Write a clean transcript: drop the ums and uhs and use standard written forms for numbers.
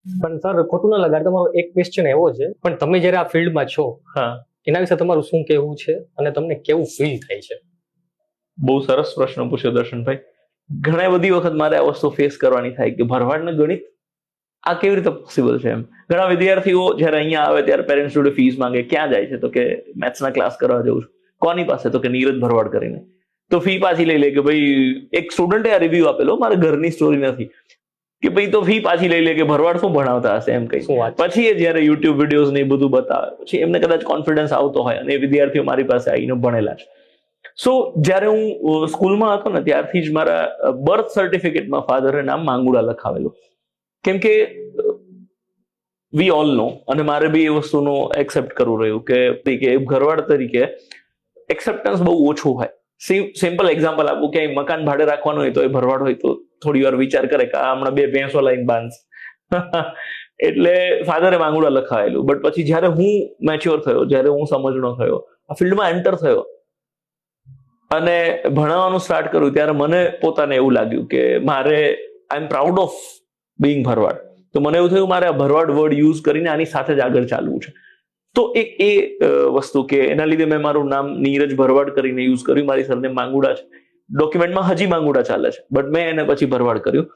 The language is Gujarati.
પણ સર ખોટું ના લગાડ, તમારો એક ક્વેશ્ચન એવો છે, પણ તમે જ્યારે આ ફિલ્ડમાં છો હા, એના વિશે તમારું શું કહેવું છે અને તમને કેવું ફીલ થાય છે? બહુ સરસ પ્રશ્ન પૂછ્યો દર્શનભાઈ. ઘણી બધી વખત મારે આ વસ્તુ ફેસ કરવાની થાય કે ભરવાડને ગણિત આ કેવી રીતે પોસિબલ છે એમ. ઘણા વિદ્યાર્થીઓ જ્યારે અહીંયા આવે ત્યારે પેરેન્ટ્સ જોડે ફીસ માંગે. ક્યાં જાય છે? તો કે મેથ્સના ક્લાસ કરવા જઉં છું. કોની પાસે? તો કે નીરજ ભરવાડ કરીને. તો ફી પાછી લઈ લે કે ભાઈ, એક સ્ટુડન્ટે આ રિવ્યુ આપેલો, મારે ઘરની સ્ટોરી નથી, કે ભાઈ તો ફી પાછી લઈ લે કે ભરવાડ શું ભણાવતા હશે એમ કઈ. શું વાત છે? પછી એ જયારે યુટ્યુબ વિડીયોઝ ને એ બધું બતાવે, પછી એમને કદાચ કોન્ફિડન્સ આવતો હોય અને એ વિદ્યાર્થીઓ મારી પાસે આવીને ભણેલા છે. સો જ્યારે હું સ્કૂલમાં હતો ને ત્યારથી જ મારા બર્થ સર્ટિફિકેટમાં ફાધરે નામ માંગુડા લખાવેલું. કેમ કે વી ઓલ નો, અને મારે બી એ વસ્તુનો એક્સેપ્ટ કરવું રહ્યું કે ઘરવાળ તરીકે એક્સેપ્ટન્સ બહુ ઓછું હોય. સિમ્પલ એક્ઝામ્પલ આપું, કે મકાન ભાડે રાખવાનું હોય તો એ ભરવાડ હોય તો થોડી વાર વિચાર કરે કે આ હમણાં 2 ભેંસો લાઈન બાંધશે. એટલે ફાધરે માંગુડા લખાવેલું. બટ પછી જયારે હું મેચ્યોર થયો, જયારે હું સમજણો થયો, આ ફિલ્ડમાં એન્ટર થયો અને ભણાવવાનું સ્ટાર્ટ કર્યું, ત્યારે મને પોતાને એવું લાગ્યું કે મારે આઈ એમ પ્રાઉડ ઓફ બિંગ ભરવાડ. તો મને એવું થયું મારે આ ભરવાડ વર્ડ યુઝ કરીને આની સાથે જ આગળ ચાલવું છે. તો એક એ વસ્તુ કે એના લીધે મેં મારું નામ નીરજ ભરવાડ કરીને યુઝ કર્યું. મારી સરનેમ માંગુડા છે, ડોક્યુમેન્ટમાં હજી માંગુડા ચાલે છે, બટ મેં એને પછી ભરવાડ કર્યું.